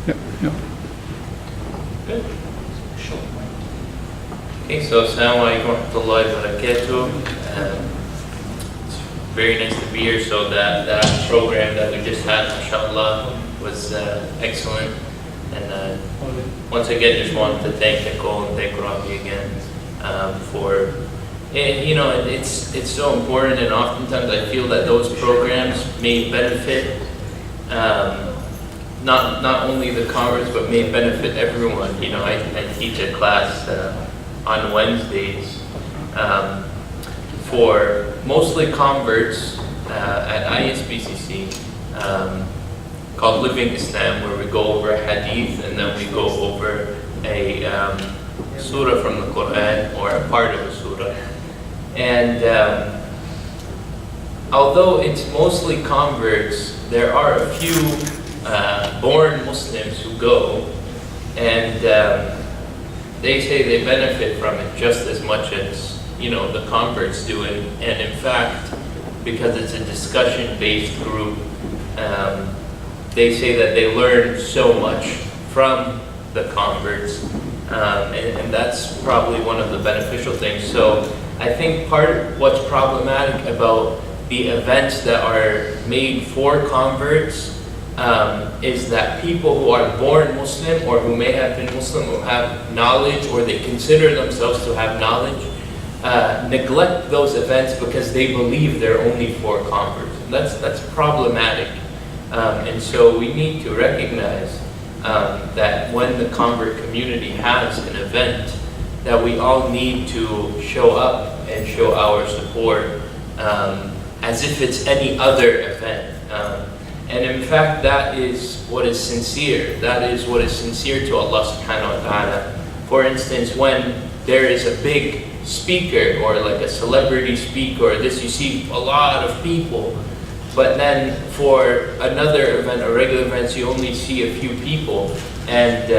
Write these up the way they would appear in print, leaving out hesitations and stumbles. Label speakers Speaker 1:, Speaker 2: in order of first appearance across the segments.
Speaker 1: Yeah, yeah.
Speaker 2: Good. Okay, so assalamu alaikum wa rahmatullahi wa barakatuh. It's very nice to be here. So that program that we just had, mashallah, was excellent. And once again, just wanted to thank Nicole and thank Ravi again for, it's so important, and oftentimes I feel that those programs may benefit not only the converts, but may benefit everyone. I teach a class on Wednesdays for mostly converts at ISBCC called Living Islam, where we go over a hadith and then we go over a surah from the Quran or a part of a surah. And although it's mostly converts, there are a few born Muslims who go, and they say they benefit from it just as much as the converts do. And in fact, because it's a discussion-based group, they say that they learn so much from the converts, and that's probably one of the beneficial things. So I think part of what's problematic about the events that are made for converts is that people who are born Muslim or who may have been Muslim or have knowledge, or they consider themselves to have knowledge, neglect those events because they believe they're only for converts. And that's problematic. And so we need to recognize that when the convert community has an event, that we all need to show up and show our support as if it's any other event. And in fact, that is what is sincere. That is what is sincere to Allah subhanahu wa ta'ala. For instance, when there is a big speaker or like a celebrity speaker, you see a lot of people, but then for another event, a regular event, you only see a few people. And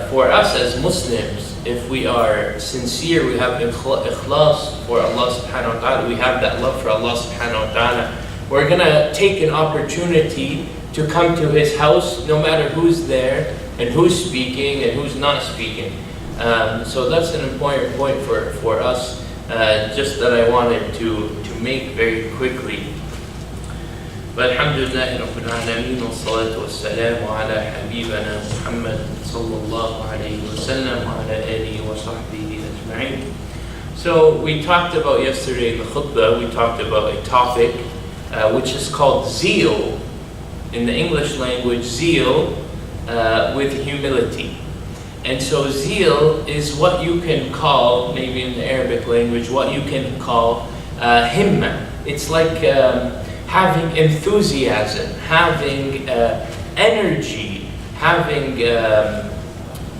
Speaker 2: for us as Muslims, if we are sincere, we have ikhlas for Allah subhanahu wa ta'ala, we have that love for Allah subhanahu wa ta'ala, we're going to take an opportunity to come to His house no matter who's there and who's speaking and who's not speaking. So that's an important point for us, just that I wanted to make very quickly. But alhamdulillah rabbil alameen, wa salatu wa salamu ala habibana Muhammad sallallahu alayhi wa sallam wa ala alihi wa sahbihi ajma'in. So we talked about yesterday in the khutbah, we talked about a topic which is called zeal. In the English language, zeal with humility. And so zeal is what you can call, maybe in the Arabic language, what you can call himma. It's like having enthusiasm, having energy, having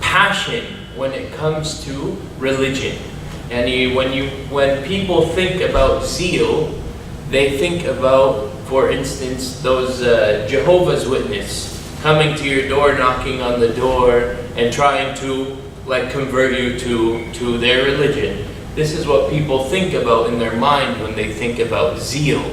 Speaker 2: passion when it comes to religion. And when people think about zeal, they think about, for instance, those Jehovah's Witnesses coming to your door, knocking on the door, and trying to convert you to their religion. This is what people think about in their mind when they think about zeal.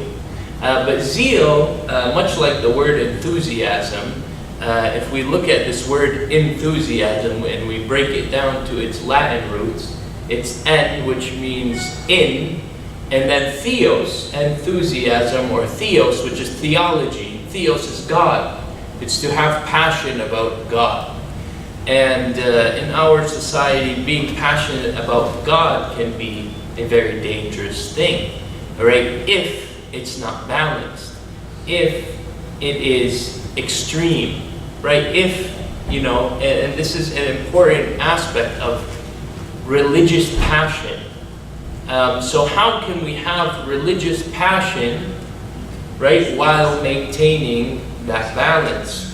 Speaker 2: But zeal, much like the word enthusiasm, if we look at this word enthusiasm and we break it down to its Latin roots, it's en, which means in, and then theos, enthusiasm, or theos, which is theology. Theos is God. It's to have passion about God. And in our society, being passionate about God can be a very dangerous thing, right? If it's not balanced, if it is extreme, right? If, and this is an important aspect of religious passion. So how can we have religious passion, right, while maintaining that balance?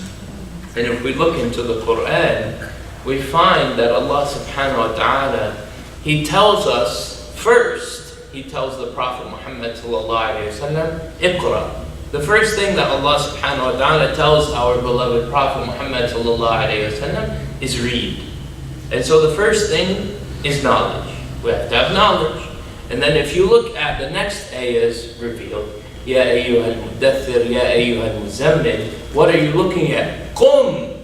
Speaker 2: And if we look into the Quran, we find that Allah subhanahu wa ta'ala, He tells us first, He tells the Prophet Muhammad sallallahu alayhi wa sallam, Iqra. The first thing that Allah subhanahu wa ta'ala tells our beloved Prophet Muhammad sallallahu alayhi wa sallam is read. And so the first thing is knowledge. We have to have knowledge. And then if you look at the next ayahs revealed, Ya ayyuhal muddathir, Ya ayyuhal muzammil, what are you looking at? Qum,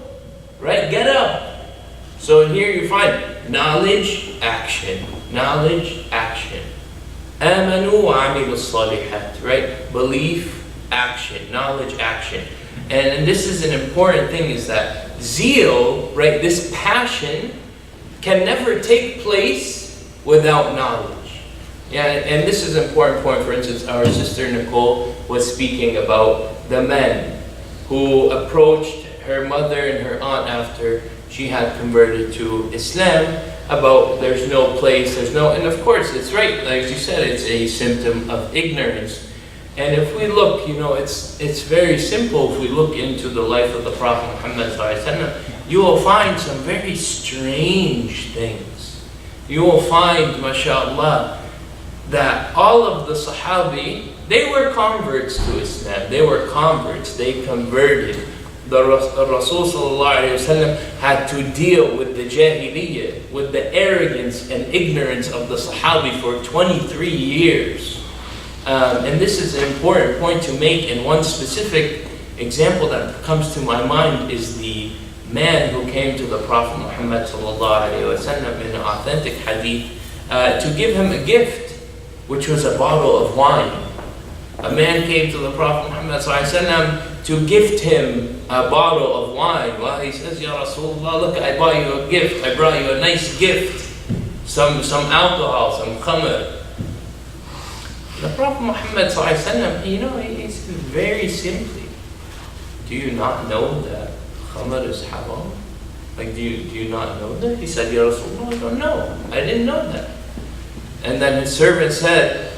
Speaker 2: right? Get up. So here you find knowledge, action. Knowledge, action. آمنوا وعملوا الصالحات, right? Belief, action. Knowledge, action. And this is an important thing, is that zeal, right? This passion can never take place without knowledge. Yeah, and this is an important point. For instance, our sister Nicole was speaking about the men who approached her mother and her aunt after she had converted to Islam about there's no place, and of course it's right, like you said, it's a symptom of ignorance. And if we look, it's very simple. If we look into the life of the Prophet Muhammad ﷺ, you will find some very strange things. You will find, mashallah, that all of the Sahabi, they were converts to Islam. They were converts. They converted. The Rasul ﷺ had to deal with the Jahiliyyah, with the arrogance and ignorance of the Sahabi for 23 years. And this is an important point to make, and one specific example that comes to my mind is the man who came to the Prophet Muhammad ﷺ in an authentic hadith to give him a gift, which was a bottle of wine. A man came to the Prophet Muhammad ﷺ to gift him a bottle of wine. Well, he says, Ya Rasulullah, look, I bought you a gift. I brought you a nice gift. Some alcohol, some khamr. The Prophet Muhammad ﷺ, he said very simply, do you not know that khamr is haram? Like, do you not know that? He said, Ya Rasulullah, I don't know. I didn't know that. And then his servant said,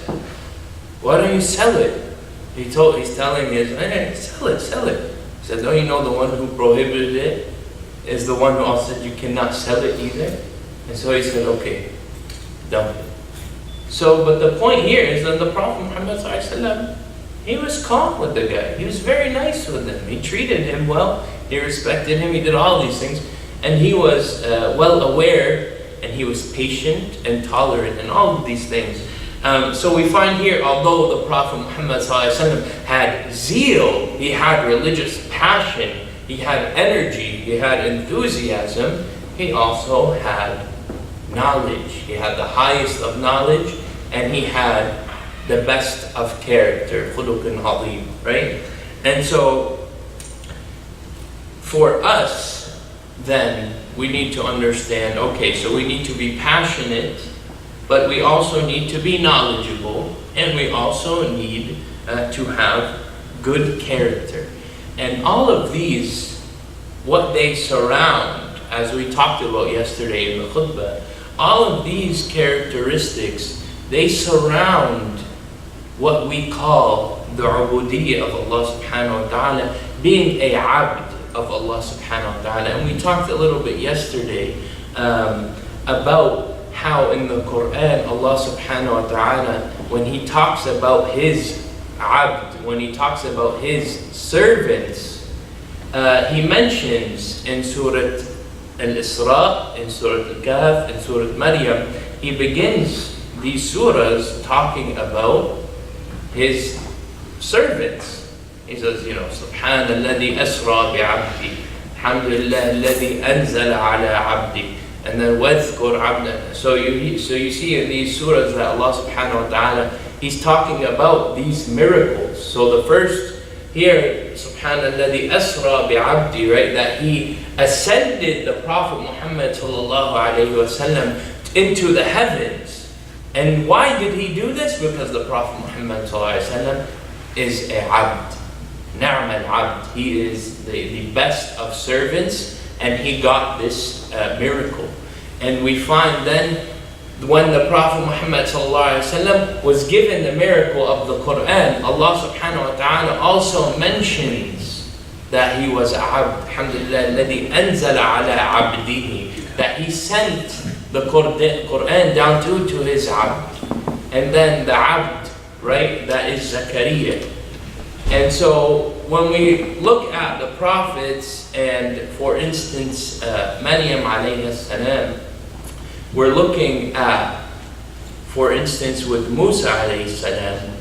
Speaker 2: why don't you sell it? He's telling his, hey, sell it. He said, don't you know the one who prohibited it is the one who also said you cannot sell it either? And so he said, okay, dump it. So, but the point here is that the Prophet Muhammad ﷺ, he was calm with the guy. He was very nice with him. He treated him well. He respected him. He did all these things. And he was well aware, and he was patient and tolerant and all of these things. So we find here, although the Prophet Muhammad ﷺ had zeal, he had religious passion, he had energy, he had enthusiasm, he also had knowledge. He had the highest of knowledge, and he had the best of character, khuluqun azim, right? And so, for us, then, we need to understand, okay, so we need to be passionate, but we also need to be knowledgeable, and we also need to have good character. And all of these, what they surround, as we talked about yesterday in the khutbah, all of these characteristics, they surround what we call the ubudiyyah of Allah subhanahu wa ta'ala, being a abd of Allah subhanahu wa ta'ala. And we talked a little bit yesterday about how in the Quran, Allah subhanahu wa ta'ala, when He talks about His abd, when He talks about His servants, He mentions in Surah Al-Isra, in Surah Al-Kahf, in Surah Maryam, He begins these surahs talking about His servants. He says, Subhan alladhi asra bi'abdi, Alhamdulillah alladhi anzala ala abdi, and then wadhkur abda. So you see in these surahs that Allah subhanahu wa ta'ala, He's talking about these miracles. So the first here, Subhanalladhi asra bi'abdi, right, that He ascended the Prophet Muhammad sallallahu alayhi wa sallam into the heavens. And why did He do this? Because the Prophet Muhammad sallallahu alayhi wa sallam is a abd. Na'am al-abd. He is the best of servants, and he got this miracle. And we find then, when the Prophet Muhammad ﷺ was given the miracle of the Quran, Allah subhanahu wa ta'ala also mentions that he was abd. Alhamdulillah, الذي أنزل على عبده, that he sent the Quran down to his abd. And then the abd, right, that is Zakaria. And so when we look at the prophets, and for instance, Maryam alayhi salam, we're looking at, for instance, with Musa alayhi salam,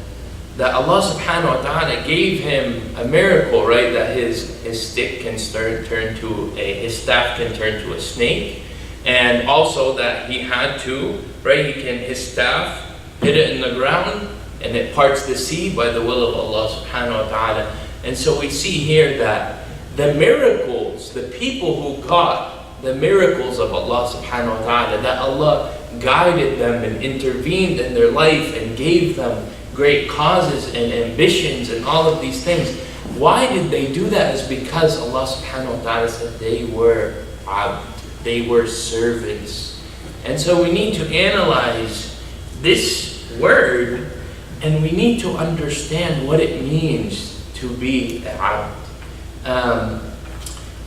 Speaker 2: that Allah subhanahu wa ta'ala gave him a miracle, right? That his stick can turn to his staff can turn to a snake. And also that he had to, right? His staff, hit it in the ground and it parts the sea by the will of Allah subhanahu wa ta'ala. And so we see here that the miracles, the people who caught the miracles of Allah subhanahu wa ta'ala, that Allah guided them and intervened in their life and gave them great causes and ambitions and all of these things. Why did they do that? Is because Allah subhanahu wa ta'ala said they were abd, they were servants. And so we need to analyze this word and we need to understand what it means to be abd.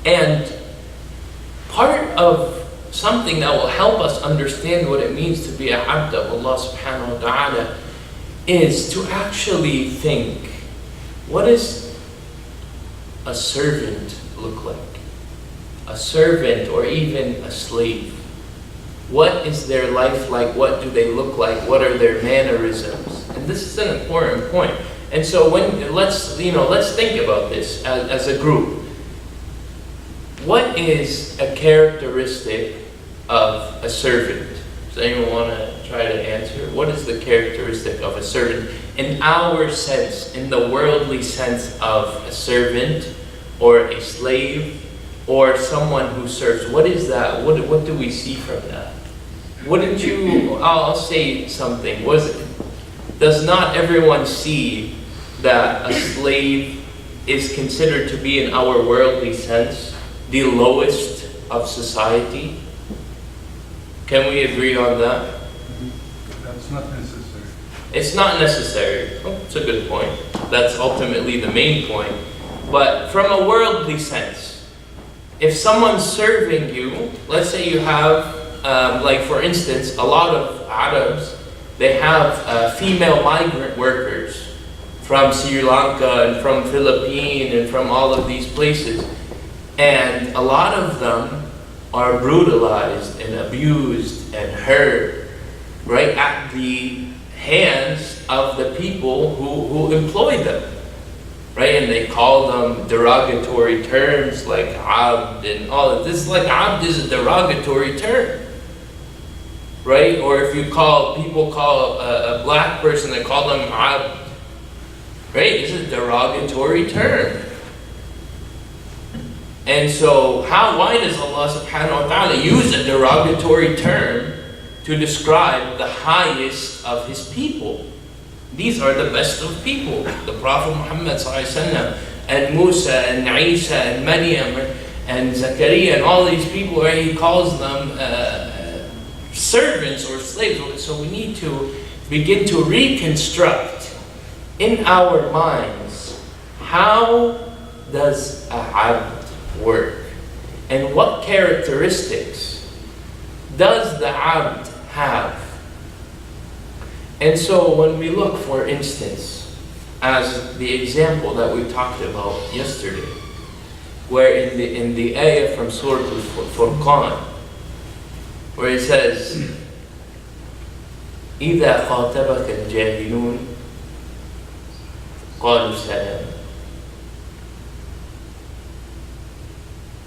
Speaker 2: And part of something that will help us understand what it means to be a abd of Allah subhanahu wa ta'ala is to actually think, what does a servant look like? A servant or even a slave. What is their life like? What do they look like? What are their mannerisms? And this is an important point. And so let's think about this as a group. What is a characteristic of a servant? Does anyone want to try to answer? What is the characteristic of a servant in our sense, in the worldly sense of a servant or a slave or someone who serves? What is that? What do we see from that? Wouldn't you? I'll say something. Does not everyone see that a slave is considered to be, in our worldly sense, the lowest of society? Can we agree on that?
Speaker 1: That's not necessary.
Speaker 2: It's not necessary. Oh, that's a good point. That's ultimately the main point. But from a worldly sense, if someone's serving you, let's say you have, like for instance, a lot of Arabs, they have female migrant workers from Sri Lanka and from Philippines and from all of these places. And a lot of them are brutalized and abused and hurt, right, at the hands of the people who employ them, right? And they call them derogatory terms like abd and all of this. Like abd is a derogatory term, right? Or if people call a black person, they call them abd, right? It's a derogatory term. And so why does Allah subhanahu wa ta'ala use a derogatory term to describe the highest of His people? These are the best of people. The Prophet Muhammad sallallahu alaihi wasallam and Musa and Isa and Maryam and Zakaria and all these people, where He calls them servants or slaves. So we need to begin to reconstruct in our minds, how does a abd work? And what characteristics does the abd have? And so when we look, for instance, as the example that we talked about yesterday, where in the ayah from Surah Al-Furqan, where it says, إِذَا خَاطَبَكَ الْجَاهِلُونَ قَالُوا سَلَامًا.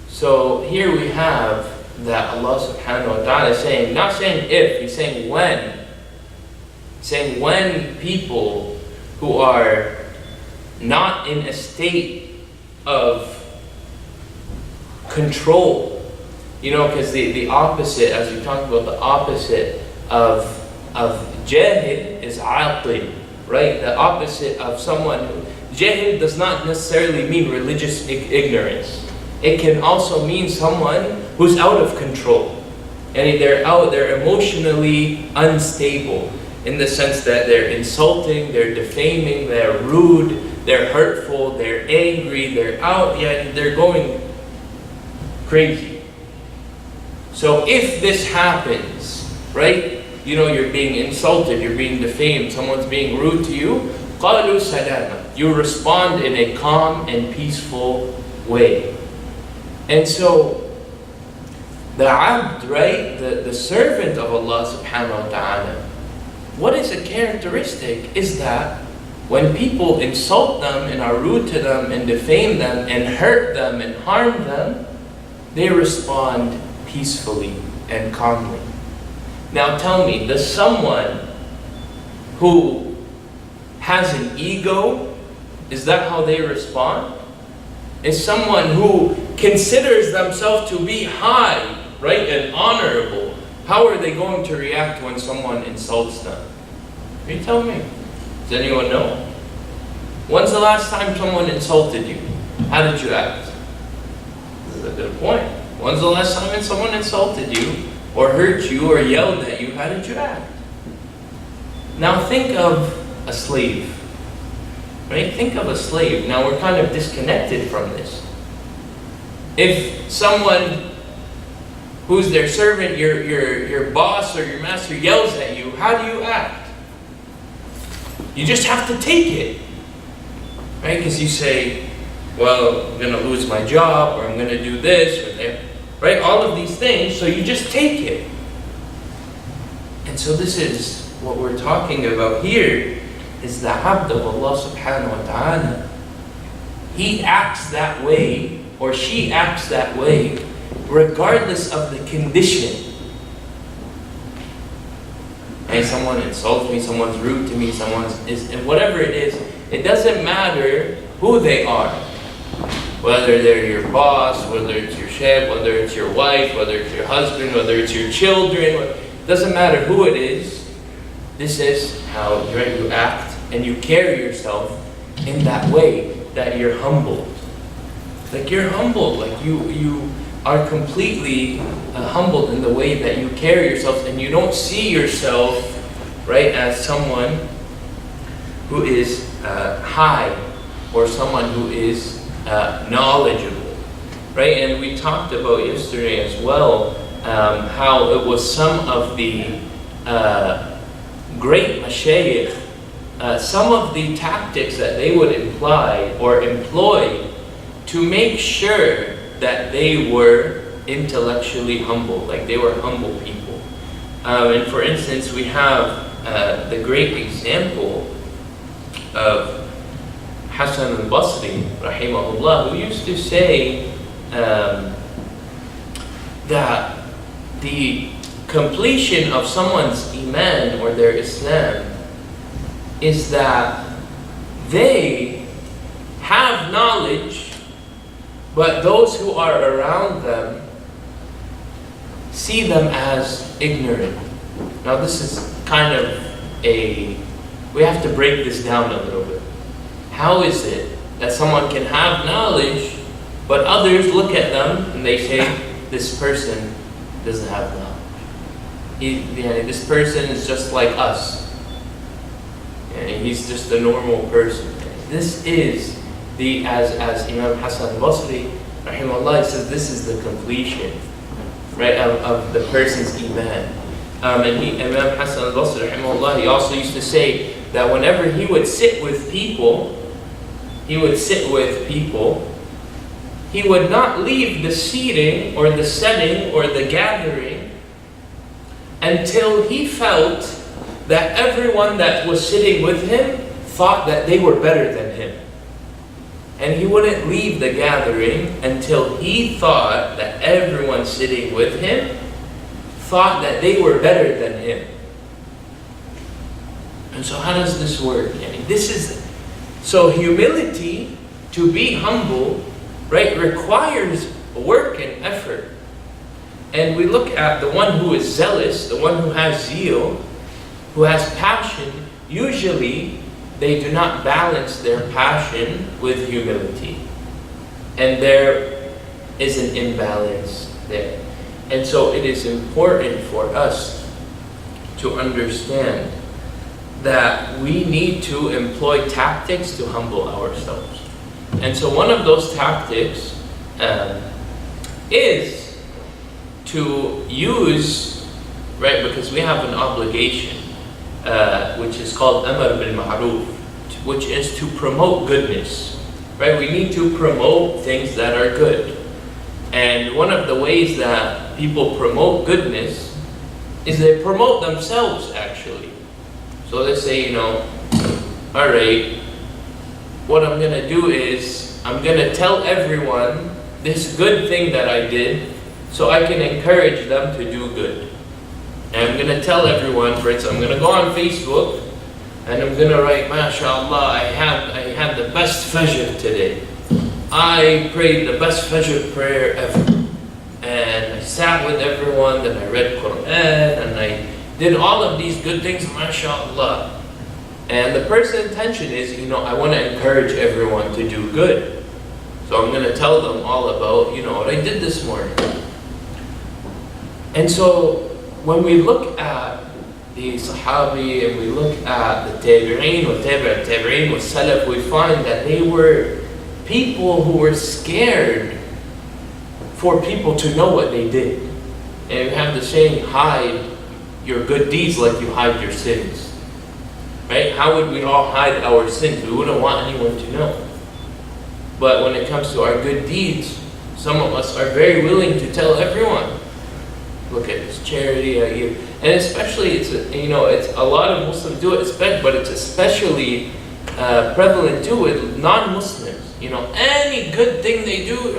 Speaker 2: So here we have that Allah subhanahu wa ta'ala is saying, not saying if, He's saying when. Saying when people who are not in a state of control, because the opposite, as we talked about, the opposite of jahil is aqil, right? The opposite of someone jahil does not necessarily mean religious ignorance. It can also mean someone who's out of control. And they're emotionally unstable, in the sense that they're insulting, they're defaming, they're rude, they're hurtful, they're angry, they're going crazy. So if this happens, right, you're being insulted, you're being defamed, someone's being rude to you, قَالُوا سَلَامًا. You respond in a calm and peaceful way. And so the abd, right, the servant of Allah subhanahu wa ta'ala, what is a characteristic is that when people insult them and are rude to them and defame them and hurt them and harm them, they respond peacefully and calmly. Now tell me, does someone who has an ego, is that how they respond? Is someone who considers themselves to be high, right, and honorable, how are they going to react when someone insults them? Can you tell me? Does anyone know? When's the last time someone insulted you? How did you act? This is a good point. When's the last time someone insulted you, or hurt you, or yelled at you? How did you act? Now think of a slave. Right? Think of a slave. Now we're kind of disconnected from this. If someone who's their servant, your boss or your master yells at you, how do you act? You just have to take it. Right? Because you say, well, I'm going to lose my job, or I'm going to do this, or that. Right? All of these things, so you just take it. And so this is what we're talking about here, is the abd of Allah subhanahu wa ta'ala. He acts that way, or she acts that way, regardless of the condition. Hey, someone insults me, someone's rude to me, whatever it is, it doesn't matter who they are. Whether they're your boss, whether it's your chef, whether it's your wife, whether it's your husband, whether it's your children, it doesn't matter who it is. This is how you act, and you carry yourself in that way, that you're humbled. Like you're humbled, like you are completely humbled in the way that you carry yourself, and you don't see yourself, right, as someone who is high, or someone who is knowledgeable, right? And we talked about yesterday as well how it was some of the great mashayikh, some of the tactics that they would employ to make sure that they were intellectually humble, like they were humble people. And for instance, we have the great example of Hassan al-Basri, rahimahullah, who used to say that the completion of someone's iman or their Islam is that they have knowledge, but those who are around them see them as ignorant. Now this is kind of we have to break this down a little bit. How is it that someone can have knowledge, but others look at them and they say, this person doesn't have knowledge. This person is just like us. And he's just a normal person. This is as Imam Hassan al-Basri, rahimahullah, says, this is the completion, right, of the person's iman. And Imam Hassan al-Basri, rahimahullah, he also used to say that whenever he would sit with people, he would not leave the seating or the setting or the gathering until he felt that everyone that was sitting with him thought that they were better than him. And he wouldn't leave the gathering until he thought that everyone sitting with him thought that they were better than him. And so how does this work? So humility, to be humble, right, requires work and effort. And we look at the one who is zealous, the one who has zeal, who has passion. Usually they do not balance their passion with humility. And there is an imbalance there. And so it is important for us to understand that we need to employ tactics to humble ourselves. And so one of those tactics is to use, right, because we have an obligation, which is called Amar bil Ma'ruf, which is to promote goodness, right? We need to promote things that are good. And one of the ways that people promote goodness is they promote themselves, actually. So let's say, all right, what I'm gonna do is I'm gonna tell everyone this good thing that I did so I can encourage them to do good. And I'm gonna tell everyone, for instance, I'm gonna go on Facebook and I'm gonna write, MashaAllah, I had the best fajr today. I prayed the best fajr prayer ever. And I sat with everyone, then I read Quran, and I did all of these good things, MashaAllah. And the person's intention is, I want to encourage everyone to do good. So I'm going to tell them all about, what I did this morning. And so when we look at the Sahabi and we look at the Tabi'een, or Tabi'een, or Salaf, we find that they were people who were scared for people to know what they did. And we have the saying, hide your good deeds like you hide your sins. Right? How would we all hide our sins? We wouldn't want anyone to know. But when it comes to our good deeds, some of us are very willing to tell everyone. Look at this charity I give. And especially, it's a lot of Muslims do it, but it's especially prevalent too with non-Muslims. Any good thing they do,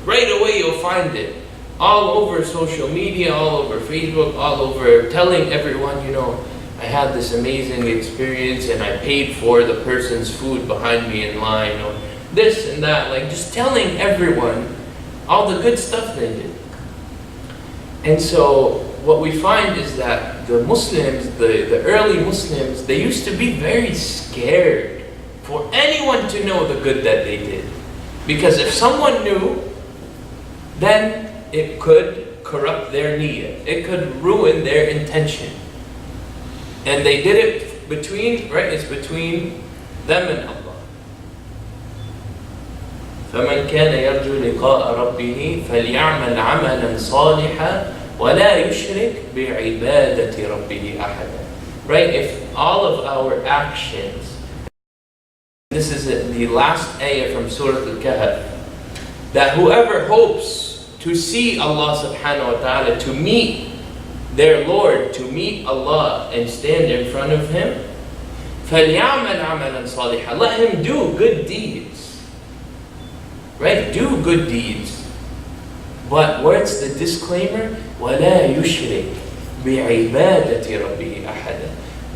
Speaker 2: right away you'll find it. All over social media, all over Facebook, all over telling everyone, I had this amazing experience and I paid for the person's food behind me in line, or this and that, like just telling everyone all the good stuff they did. And so what we find is that the Muslims, the early Muslims, they used to be very scared for anyone to know the good that they did. Because if someone knew, then it could corrupt their niyyah. It could ruin their intention. And they did it between, it's between them and Allah. فَمَنْ كَانَ يَرْجُو لِقَاءَ رَبِّهِ فَلْيَعْمَلْ عَمَلًا صَالِحًا وَلَا يُشْرِكْ بِعِبَادَةِ رَبِّهِ أَحَدًا. Right? If all of our actions, this is the last ayah from Surah Al-Kahf, that whoever hopes to see Allah subhanahu wa ta'ala, to meet their Lord, to meet Allah and stand in front of Him, فَلْيَعْمَلْ عَمَلًا صَالِحًا. Let him do good deeds. Right? Do good deeds. But what's the disclaimer? وَلَا يُشْرِكْ بِعِبَادَةِ رَبِّهِ أَحَدًا.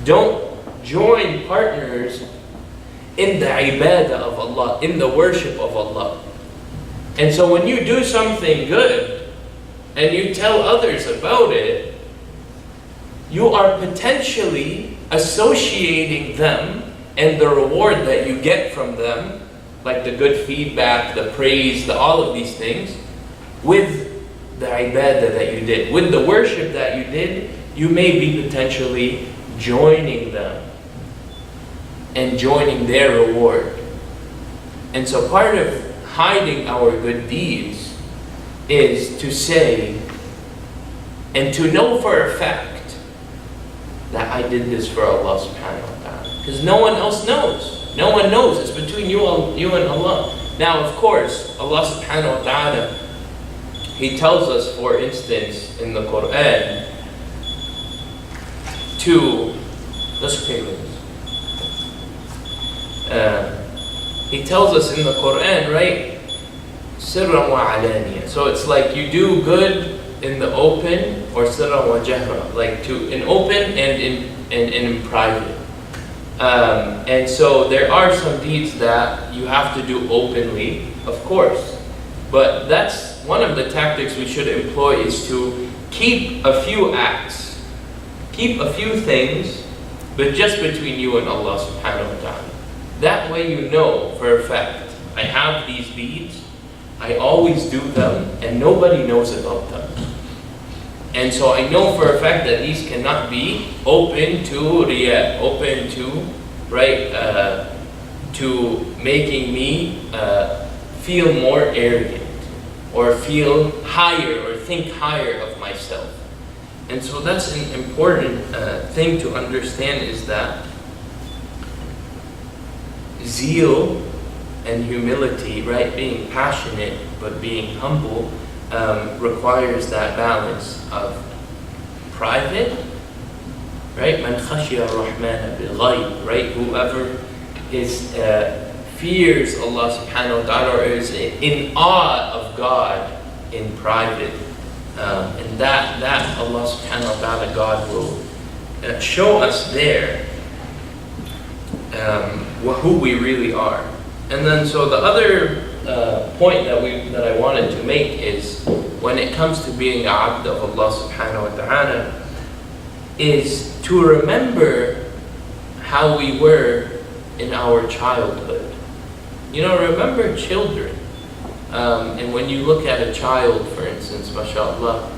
Speaker 2: Don't join partners in the ibadah of Allah, in the worship of Allah. And so when you do something good and you tell others about it, you are potentially associating them and the reward that you get from them, like the good feedback, the praise, all of these things, with the ibadah that you did, with the worship that you did. You may be potentially joining them and joining their reward. And so part of hiding our good deeds is to say and to know for a fact that I did this for Allah subhanahu wa ta'ala. Because no one else knows. No one knows. It's between you and Allah. Now, of course, Allah subhanahu wa ta'ala, He tells us, for instance, in the Quran, let's pray with this. He tells us in the Quran, right? Sirran wa alaniya. So it's like you do good in the open, or sirran wa jahra, like in open and in private. And so there are some deeds that you have to do openly, of course. But that's one of the tactics we should employ, is to keep a few acts, keep a few things, but just between you and Allah subhanahu wa ta'ala. That way you know for a fact, I have these deeds, I always do them, and nobody knows about them. And so I know for a fact that these cannot be open to riyah, open to, to making me feel more arrogant, or feel higher, or think higher of myself. And so that's an important thing to understand, is that zeal and humility, being passionate but being humble, requires that balance of private, Man khashiya ar-Rahman bil-ghayb, whoever fears Allah subhanahu wa ta'ala, or is in awe of God in private. And that Allah subhanahu wa ta'ala, God will show us there who we really are. And then so the other point that I wanted to make is, when it comes to being a abd of Allah subhanahu wa ta'ala, is to remember how we were in our childhood. You know, remember children. And when you look at a child, for instance, mashallah,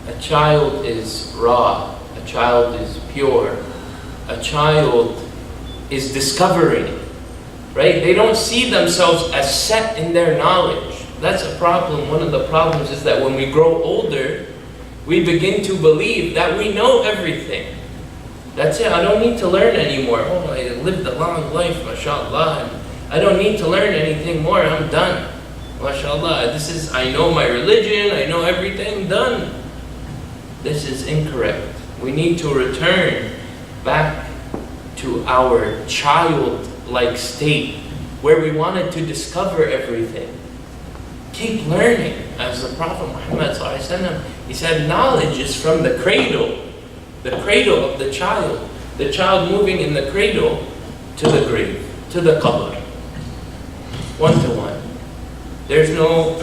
Speaker 2: a child is raw, a child is pure, a child is discovering, right? They don't see themselves as set in their knowledge. That's a problem. One of the problems is that when we grow older, we begin to believe that we know everything. That's it, I don't need to learn anymore. Oh, I lived a long life, mashallah, and I don't need to learn anything more, I'm done. MashaAllah, I know my religion, I know everything, done. This is incorrect. We need to return back to our childlike state, where we wanted to discover everything. Keep learning. As the Prophet Muhammad ﷺ, he said, knowledge is from the cradle of the child moving in the cradle to the grave, to the qabr, one-to-one. There's no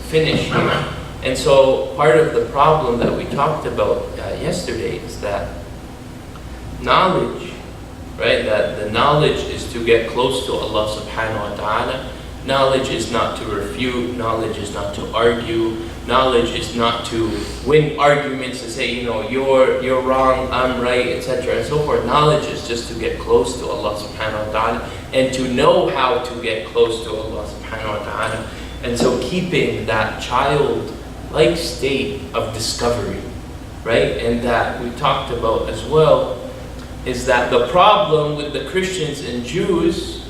Speaker 2: finish here. And so part of the problem that we talked about yesterday is that knowledge, right? That the knowledge is to get close to Allah subhanahu wa ta'ala. Knowledge is not to refute, knowledge is not to argue, knowledge is not to win arguments and say, you know, you're wrong, I'm right, etc. and so forth. Knowledge is just to get close to Allah subhanahu wa ta'ala and to know how to get close to Allah subhanahu wa ta'ala. And so keeping that childlike state of discovery, right? And that we talked about as well, is that the problem with the Christians and Jews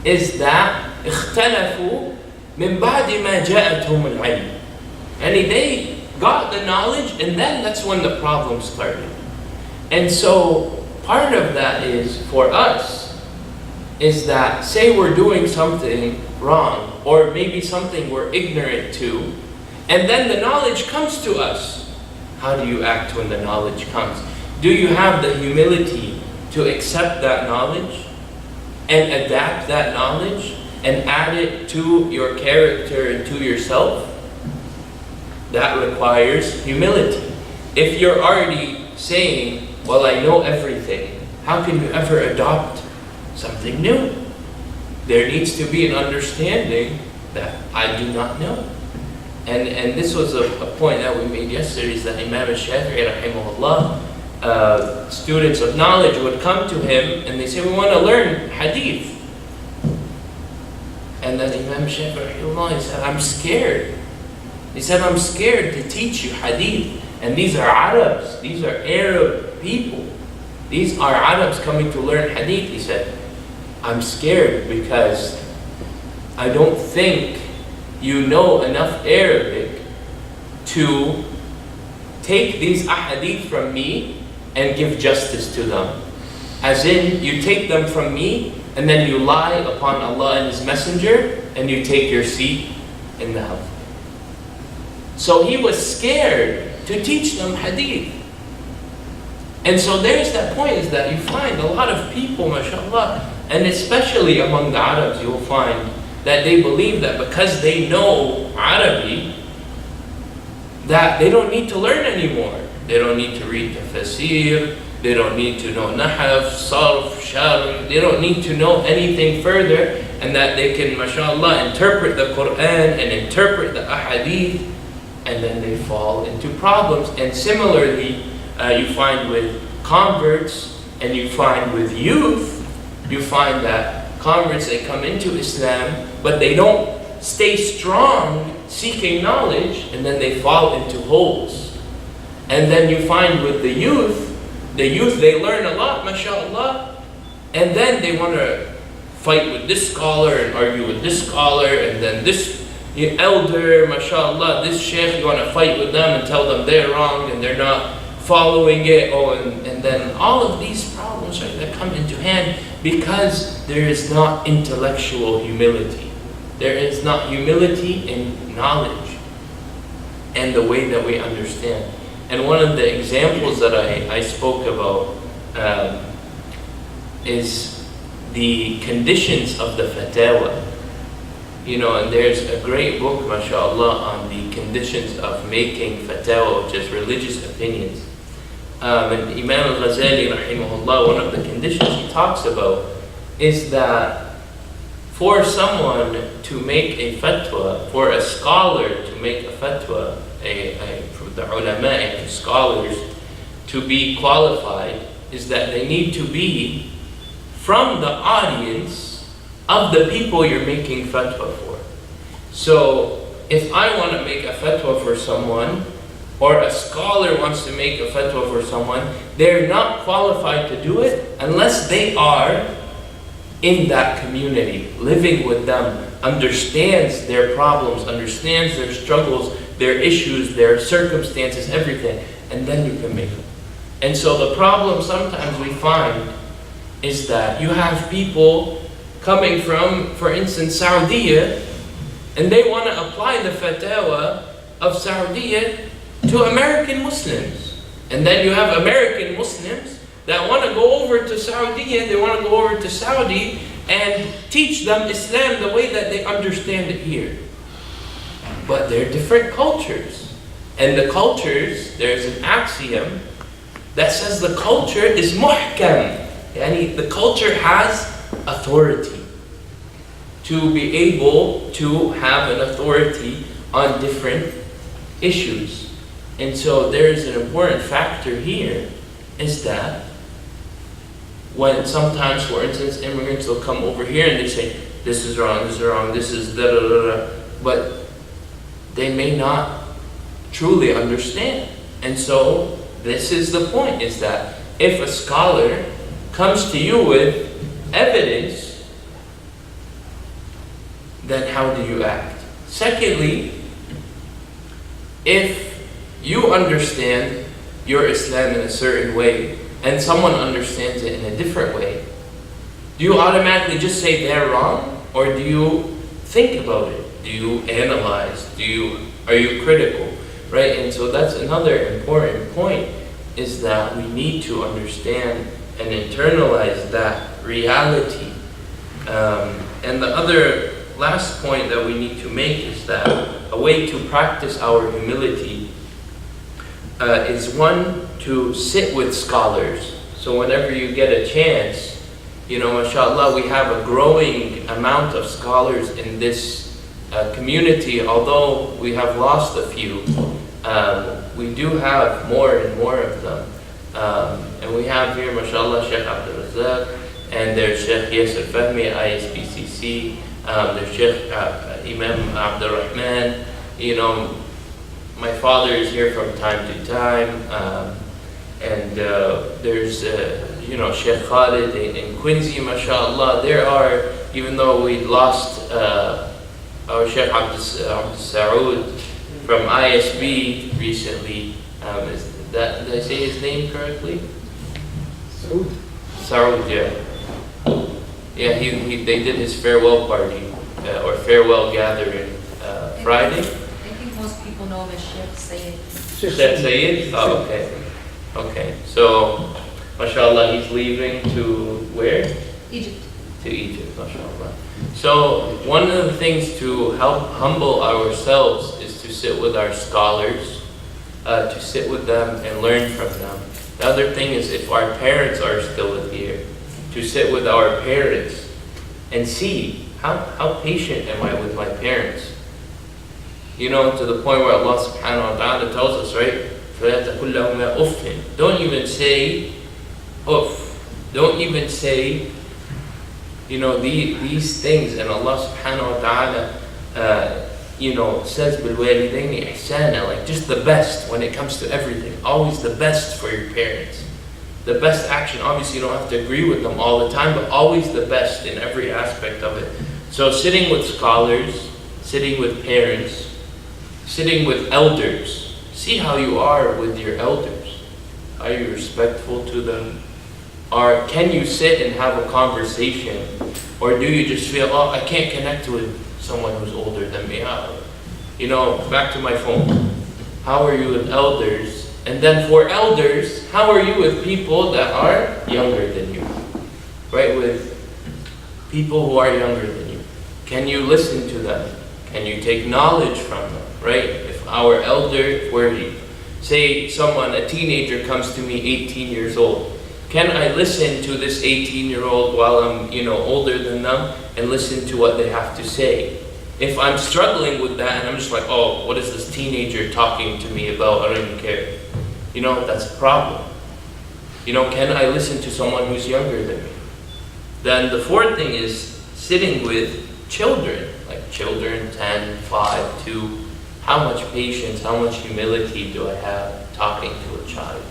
Speaker 2: is that اختلفوا من بعد ما جاءتهم العلم. And they got the knowledge, and then that's when the problem started. And so part of that is, for us, is that say we're doing something wrong, or maybe something we're ignorant to, and then the knowledge comes to us. How do you act when the knowledge comes? Do you have the humility to accept that knowledge and adapt that knowledge and add it to your character and to yourself? That requires humility. If you're already saying, well, I know everything, how can you ever adopt something new? There needs to be an understanding that I do not know. And this was a point that we made yesterday, is that Imam al-Shafi'i rahimahullah, students of knowledge would come to him and they say, we want to learn hadith. And then Imam al-Shafi'i rahimahullah, he said, I'm scared. He said, I'm scared to teach you hadith. And these are Arabs, these are Arab people. These are Arabs coming to learn hadith. He said, I'm scared because I don't think you know enough Arabic to take these ahadith from me and give justice to them. As in, you take them from me and then you lie upon Allah and His Messenger and you take your seat in the hell. So he was scared to teach them hadith. And so there's that point, is that you find a lot of people, mashallah, and especially among the Arabs, you'll find that they believe that because they know Arabic, that they don't need to learn anymore. They don't need to read tafsir, they don't need to know nahaf, sarf, sharm, they don't need to know anything further, and that they can, mashallah, interpret the Quran and interpret the ahadith, and then they fall into problems. And similarly, you find with converts, and you find with youth, you find that converts, they come into Islam, but they don't stay strong seeking knowledge, and then they fall into holes. And then you find with the youth, they learn a lot, mashallah, and then they want to fight with this scholar and argue with this scholar, and then this elder, mashallah, this sheikh, you want to fight with them and tell them they're wrong and they're not following it. And then all of these problems, right, that come into hand, Because there is not intellectual humility. There is not humility in knowledge and the way that we understand. And one of the examples that I spoke about is the conditions of the fatawa. And there's a great book, mashallah, on the conditions of making fatawa, which is religious opinions. And Imam al-Ghazali, rahimahullah, one of the conditions he talks about is that for someone to make a fatwa, for a scholar to make a fatwa, for the ulama and scholars to be qualified, is that they need to be from the audience of the people you're making fatwa for. So if I want to make a fatwa for someone, or a scholar wants to make a fatwa for someone, they're not qualified to do it unless they are in that community, living with them, understands their problems, understands their struggles, their issues, their circumstances, everything, and then you can make them. And so the problem sometimes we find is that you have people coming from, for instance, Saudi, and they want to apply the fatwa of Saudi to American Muslims. And then you have American Muslims that want to go over to Saudi, and they want to go over to Saudi and teach them Islam the way that they understand it here. But they're different cultures. And the cultures, there's an axiom that says the culture is muhkam. Yani the culture has authority. To be able to have an authority on different issues. And so there's an important factor here, is that when sometimes, for instance, immigrants will come over here and they say, this is wrong, this is da da da da, but they may not truly understand. And so this is the point, is that if a scholar comes to you with evidence, then how do you act? Secondly, if you understand your Islam in a certain way and someone understands it in a different way, do you automatically just say they're wrong, or do you think about it? Do you analyze? Are you critical? Right? And so that's another important point, is that we need to understand and internalize that reality. And the other last point that we need to make is that a way to practice our humility is one, to sit with scholars. So whenever you get a chance, mashallah, we have a growing amount of scholars in this community. Although we have lost a few, we do have more and more of them. And we have here, mashallah, Sheikh Abdul Razak, and there's Sheikh Yasir Fahmi, ISBCC, there's Sheikh Imam Abdul Rahman. My father is here from time to time, and there's Sheikh Khalid in Quincy, mashallah. There are, even though we lost our Sheikh Abdul Saud from ISB recently, did I say his name correctly? Saud, yeah. Yeah, they did his farewell party, or farewell gathering Friday.
Speaker 3: I think most people know him as Sheikh Sayyid.
Speaker 2: Sheikh Sayyid? Oh, okay. Okay, so, mashallah, he's leaving to where?
Speaker 3: Egypt.
Speaker 2: To Egypt, mashallah. So, one of the things to help humble ourselves is to sit with our scholars, to sit with them and learn from them. The other thing is, if our parents are still here, to sit with our parents and see how patient am I with my parents. To the point where Allah subhanahu wa ta'ala tells us, right? Don't even say uff. Don't even say, these things. And Allah subhanahu wa ta'ala, says بالوالدين إحسانا, like just the best when it comes to everything. Always the best for your parents. The best action. Obviously, you don't have to agree with them all the time, but always the best in every aspect of it. So sitting with scholars, sitting with parents, sitting with elders. See how you are with your elders. Are you respectful to them? Or can you sit and have a conversation? Or do you just feel, oh, I can't connect with someone who's older than me? Back to my phone. How are you with elders? And then for elders, how are you with people that are younger than you? Right? With people who are younger than you. Can you listen to them? Can you take knowledge from them? Right? If our elder, say a teenager comes to me 18 years old, can I listen to this 18-year-old while I'm, older than them and listen to what they have to say? If I'm struggling with that and I'm just like, oh, what is this teenager talking to me about? I don't even care. That's a problem. Can I listen to someone who's younger than me? Then the fourth thing is sitting with children, like children, 10, 5, 2. How much patience, how much humility do I have talking to a child?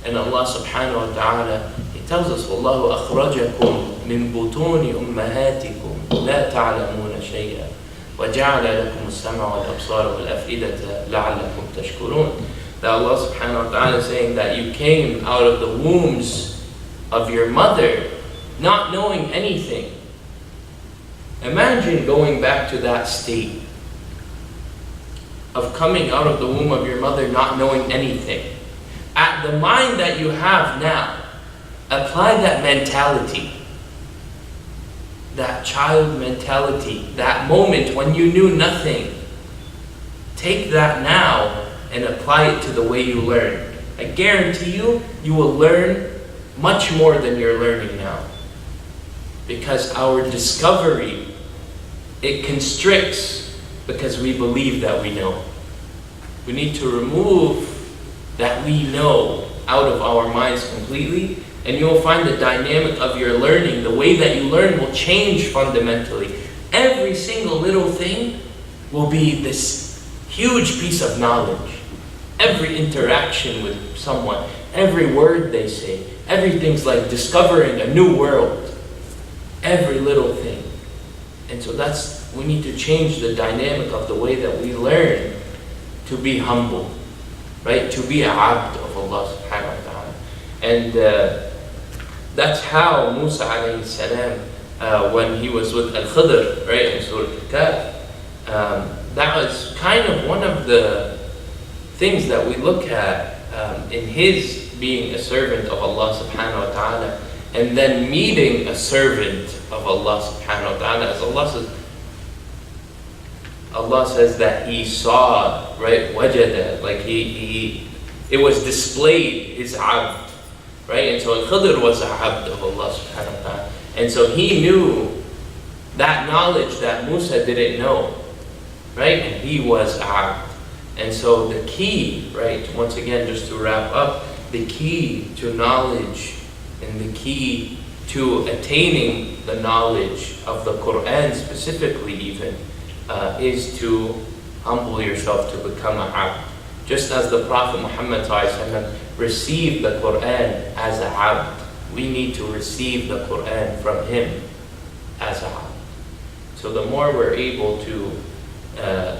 Speaker 2: And Allah subhanahu wa ta'ala, He tells us, وَاللَّهُ أَخْرَجَكُم مِّن بُطُونِ أُمَّهَاتِكُمْ لَا تَعْلَمُونَ شَيْئًا وَجَعَلَ لَكُمُ السَّمْعَ وَالْأَبْصَارَ وَالْأَفْئِدَةَ لَعَلَّكُمْ تَشْكُرُونَ. That Allah subhanahu wa ta'ala is saying that you came out of the wombs of your mother not knowing anything. Imagine going back to that state of coming out of the womb of your mother not knowing anything. At the mind that you have now, apply that mentality, that child mentality, that moment when you knew nothing. Take that now and apply it to the way you learn. I guarantee you, you will learn much more than you're learning now. Because our discovery, it constricts because we believe that we know. We need to remove that we know out of our minds completely, and you will find the dynamic of your learning, the way that you learn will change fundamentally. Every single little thing will be this huge piece of knowledge. Every interaction with someone, every word they say, everything's like discovering a new world. Every little thing. And so we need to change the dynamic of the way that we learn to be humble, right? To be a abd of Allah subhanahu wa ta'ala. And that's how Musa alayhi salam, when he was with Al-Khidr, right, in Surah Al-Kahf, that was kind of one of the things that we look at in his being a servant of Allah subhanahu wa ta'ala, and then meeting a servant of Allah subhanahu wa ta'ala. As Allah says that he saw, right, wajada, like it was displayed, his abd, right? And so Al-Khidr was a abd of Allah subhanahu wa ta'ala. And so he knew that knowledge that Musa didn't know, right? And he was abd. And so the key, right, once again, just to wrap up, the key to knowledge and the key to attaining the knowledge of the Quran specifically even, is to humble yourself to become a abd. Just as the Prophet Muhammad received the Quran as a abd, we need to receive the Quran from him as a abd. So the more we're able to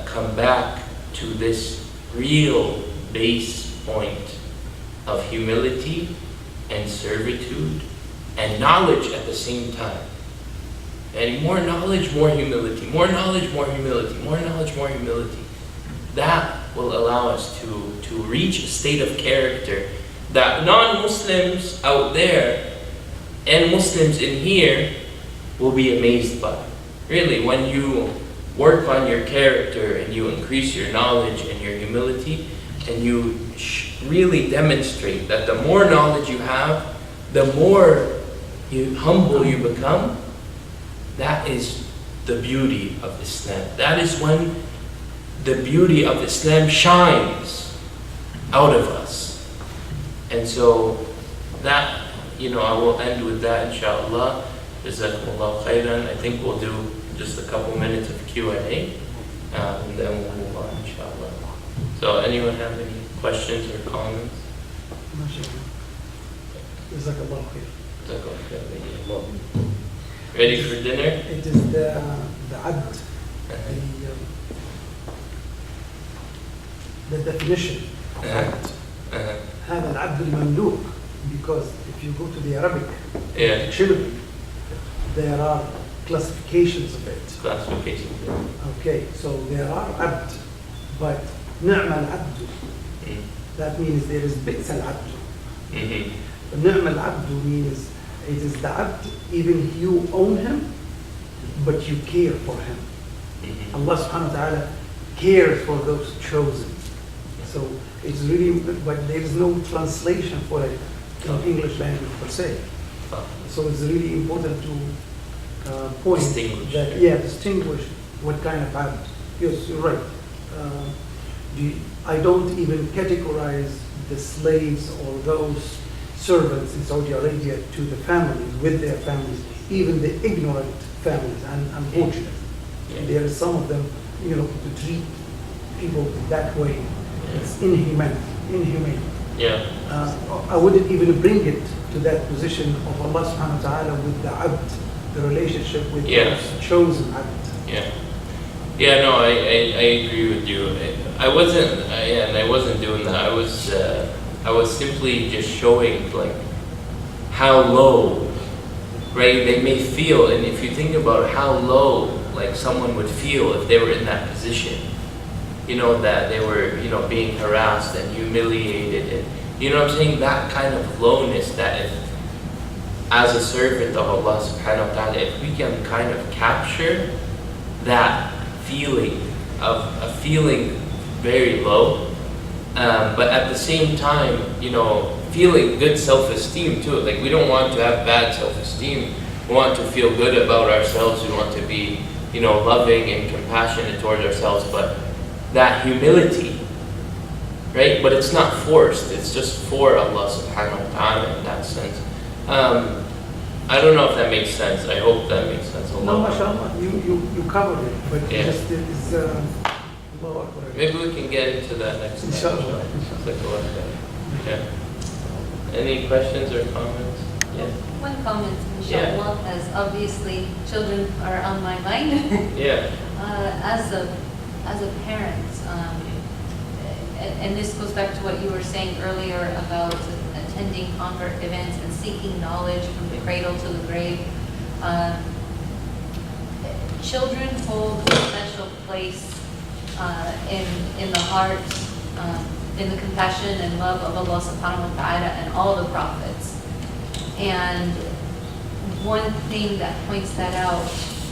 Speaker 2: come back to this real base point of humility and servitude and knowledge at the same time. And more knowledge, more humility. More knowledge, more humility. More knowledge, more humility. That will allow us to reach a state of character that non-Muslims out there and Muslims in here will be amazed by. Really, when you work on your character and you increase your knowledge and your humility, and you really demonstrate that the more knowledge you have, the more humble you become, that is the beauty of Islam. That is when the beauty of Islam shines out of us. And so that, I will end with that, inshallah. Jazakumullahu khairan. I think we'll do just a couple minutes of Q&A, and then we'll move on, inshallah. So anyone have any questions or comments?
Speaker 4: Jazakallahu khair.
Speaker 2: Ready for dinner?
Speaker 4: It is the abd, the definition of abd. هذا العبد المملوك because if you go to the Arabic
Speaker 2: Yeah.
Speaker 4: dictionary, there are classifications of it.
Speaker 2: Classification.
Speaker 4: Okay, so there are abd, but ni'ma al-abdu.
Speaker 2: Mm.
Speaker 4: That means there is bi's al-abdu.
Speaker 2: Mm-hmm.
Speaker 4: Ni'ma al-abdu means it is the abd, even you own him, but you care for him.
Speaker 2: Mm-hmm.
Speaker 4: Allah subhanahu wa ta'ala cares for those chosen. So it's really, but there is no translation for it in English language per se. So it's really important to point
Speaker 2: Distinguish.
Speaker 4: that, yeah, distinguish what kind of abd. Yes, you're right. I don't even categorize the slaves or those servants in Saudi Arabia to the families, with their families, even the ignorant families, and unfortunate.
Speaker 2: Yeah.
Speaker 4: There are some of them, to treat people that way. It's inhumane.
Speaker 2: Yeah.
Speaker 4: I wouldn't even bring it to that position of Allah subhanahu wa ta'ala with the abd, the relationship with
Speaker 2: Yeah.
Speaker 4: those chosen abd.
Speaker 2: Yeah. Yeah, no, I agree with you. I wasn't doing that. I was simply just showing like how low, right, they may feel. And if you think about how low like someone would feel if they were in that position, that they were, being harassed and humiliated, and what I'm saying, that kind of lowness, that if, as a servant of Allah subhanahu wa ta'ala, if we can kind of capture that feeling of feeling very low, but at the same time, feeling good self-esteem too. Like, we don't want to have bad self-esteem. We want to feel good about ourselves. We want to be, loving and compassionate towards ourselves, but that humility, right? But it's not forced. It's just for Allah subhanahu wa ta'ala in that sense. I don't know if that makes sense. I hope that makes sense.
Speaker 4: No, mashallah, you covered it, but
Speaker 2: Yeah.
Speaker 4: just it's Allahu Akbar.
Speaker 2: Maybe we can get into that next time.
Speaker 4: Inshallah.
Speaker 2: Take a look at it. Yeah. Any questions or comments? Yeah.
Speaker 3: One comment,
Speaker 2: Yeah.
Speaker 3: inshallah, as obviously children are on my mind.
Speaker 2: Yeah.
Speaker 3: As a parent, and this goes back to what you were saying earlier about attending convert events and seeking knowledge from the cradle to the grave. Children hold a special place in the heart, in the compassion and love of Allah subhanahu wa ta'ala and all the prophets. And one thing that points that out,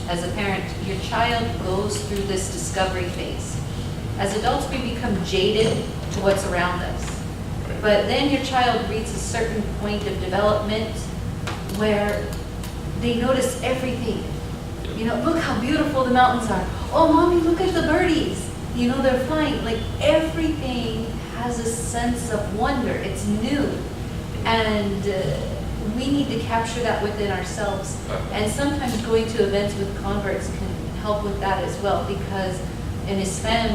Speaker 3: as a parent, your child goes through this discovery phase. As adults, we become jaded to what's around us. But then your child reaches a certain point of development where they notice everything. Look how beautiful the mountains are. Oh, mommy, look at the birdies. They're flying. Like, everything has a sense of wonder. It's new. And we need to capture that within ourselves. And sometimes going to events with converts can help with that as well, because in Islam,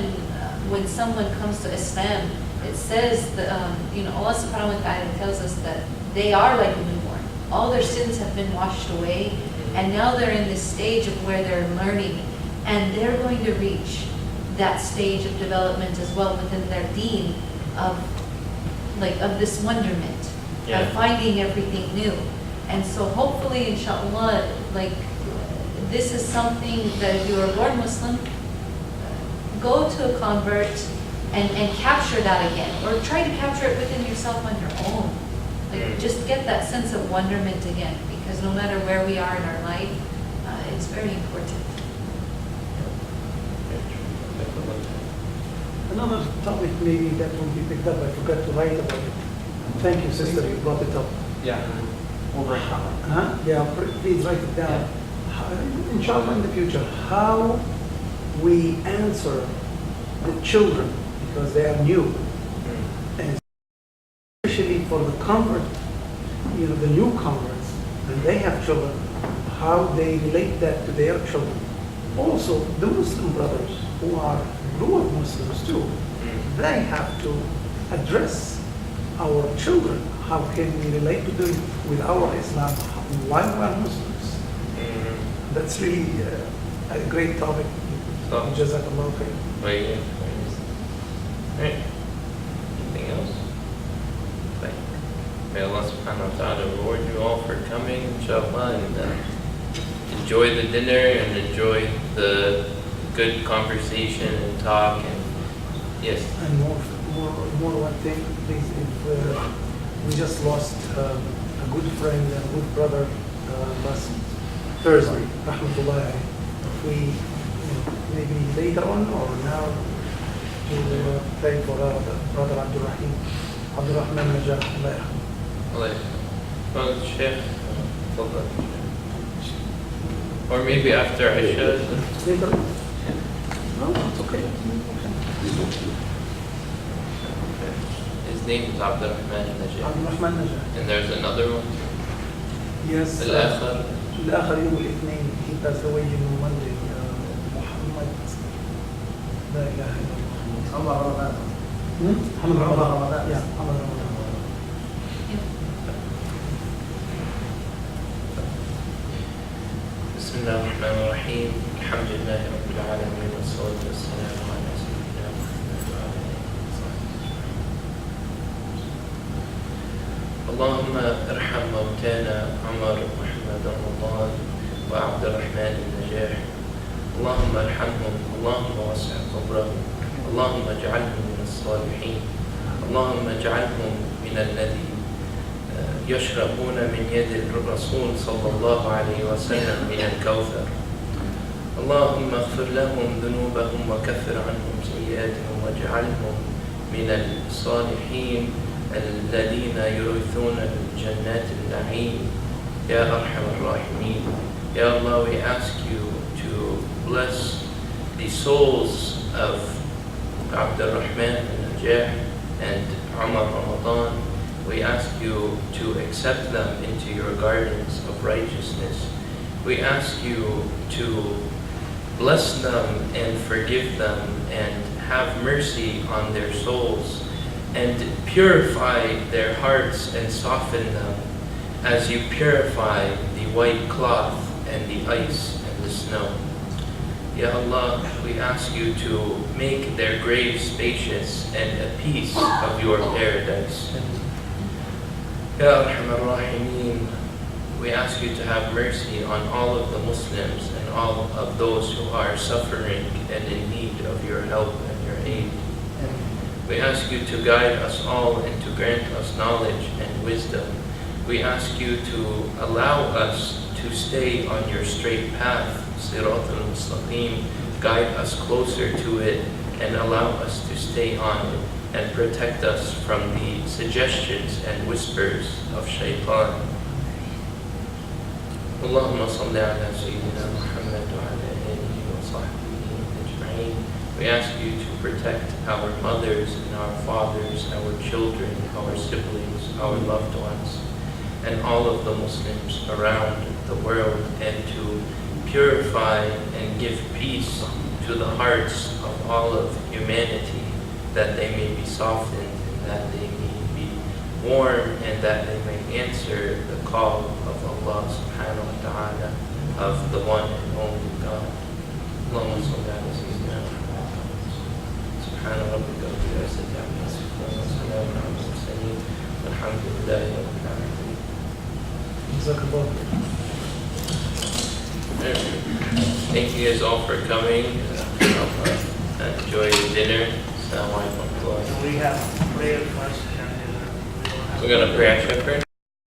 Speaker 3: when someone comes to Islam, it says that, Allah subhanahu wa ta'ala tells us that they are like a newborn. All their sins have been washed away, and now they're in this stage of where they're learning, and they're going to reach that stage of development as well within their deen of this wonderment.
Speaker 2: Yeah.
Speaker 3: Of finding everything new. And so hopefully, inshallah, this is something that if you are born Muslim, go to a convert and capture that again, or try to capture it within yourself on your own. Just get that sense of wonderment again, because no matter where we are in our life, it's very important.
Speaker 4: Another topic maybe that will be picked up, I forgot to write about it. Thank you, sister, you brought it up.
Speaker 5: Yeah, over a
Speaker 4: Huh? Yeah, please write it down. Inshallah, in the future, how we answer the children, because they are new, and especially for the convert, the new converts, and they have children, how they relate that to their children. Also, the Muslim brothers who are grew-up Muslims too, they have to address our children. How can we relate to them with our Islam while we are Muslims? That's really a great topic. Jazakallah khair.
Speaker 2: Right. Right. Anything else? Right. May Allah subhanahu wa ta'ala reward you all for coming, inshallah, and enjoy the dinner and enjoy the good conversation and talk. And yes.
Speaker 4: And more one thing, please, if we just lost a good friend and a good brother last Thursday, rahmatullah. If we, maybe later on or now, to pray for brother Abdurrahman Najah, Allah yarham.
Speaker 2: Well, Sheikh, or maybe after Isha.
Speaker 4: Later on? No, it's okay.
Speaker 2: His name is Abdurrahman Najah.
Speaker 4: Abdurrahman Najah.
Speaker 2: And there's another one.
Speaker 4: Yes.
Speaker 2: الآخر.
Speaker 4: الآخر يوم الاثنين. He passed away on Monday. محمد. لا إله إلا الله.
Speaker 5: محمد رمضان.
Speaker 4: محمد رمضان. Yeah, محمد رمضان.
Speaker 2: بسم الله الرحمن الرحيم. الحمد لله رب العالمين والصلاة والسلام على سيدنا محمد وعلى آله وصحبه. اللهم ارحم موتانا عمر محمد رمضان وعبد الرحمن النجاح. اللهم ارحمهم، اللهم وسع قبرهم، اللهم اجعلهم من الصالحين، اللهم اجعلهم من الذين يشربون من يد الرسول صلى الله عليه وسلم من الكوثر. اللهم اغفر لهم ذنوبهم وكفر عنهم سيئاتهم واجعلهم من الصالحين الذين يرثون الجنات النعيم. يا أرحم الراحمين. Ya Allah, we ask you to bless the souls of Abdurrahman al-Najah and Umar Ramadan. We ask you to accept them into your gardens of righteousness. We ask you to bless them and forgive them and have mercy on their souls and purify their hearts and soften them as you purify the white cloth and the ice and the snow. Ya Allah, we ask you to make their graves spacious and a piece of your paradise. Ya Arhamar Rahimeen, we ask you to have mercy on all of the Muslims and all of those who are suffering and in need of your help and your aid. We ask you to guide us all and to grant us knowledge and wisdom. We ask you to allow us to stay on your straight path, Sirat al-Mustaqim, guide us closer to it and allow us to stay on it and protect us from the suggestions and whispers of shaitan. Allahumma salli ala Sayyidina Muhammad wa ala alihi wa sahbihi ajma'in. We ask you to protect our mothers and our fathers, our children, our siblings, our loved ones, and all of the Muslims around the world, and to purify and give peace to the hearts of all of humanity, that they may be softened and that they may be warm and that they may answer the call of Allah subhanahu wa ta'ala, of the one and only God. Allahumma salli ala sayyidina Muhammad. Subhana rabbika rabbil izzati amma yasifun wa salamun ala al-mursalin walhamdulillahi rabbil alamin.
Speaker 4: Jazakallah.
Speaker 2: Thank you guys all for coming. Enjoy your dinner. Assalamu alaikum.
Speaker 5: We have prayer first.
Speaker 2: We're going to pray Asha first.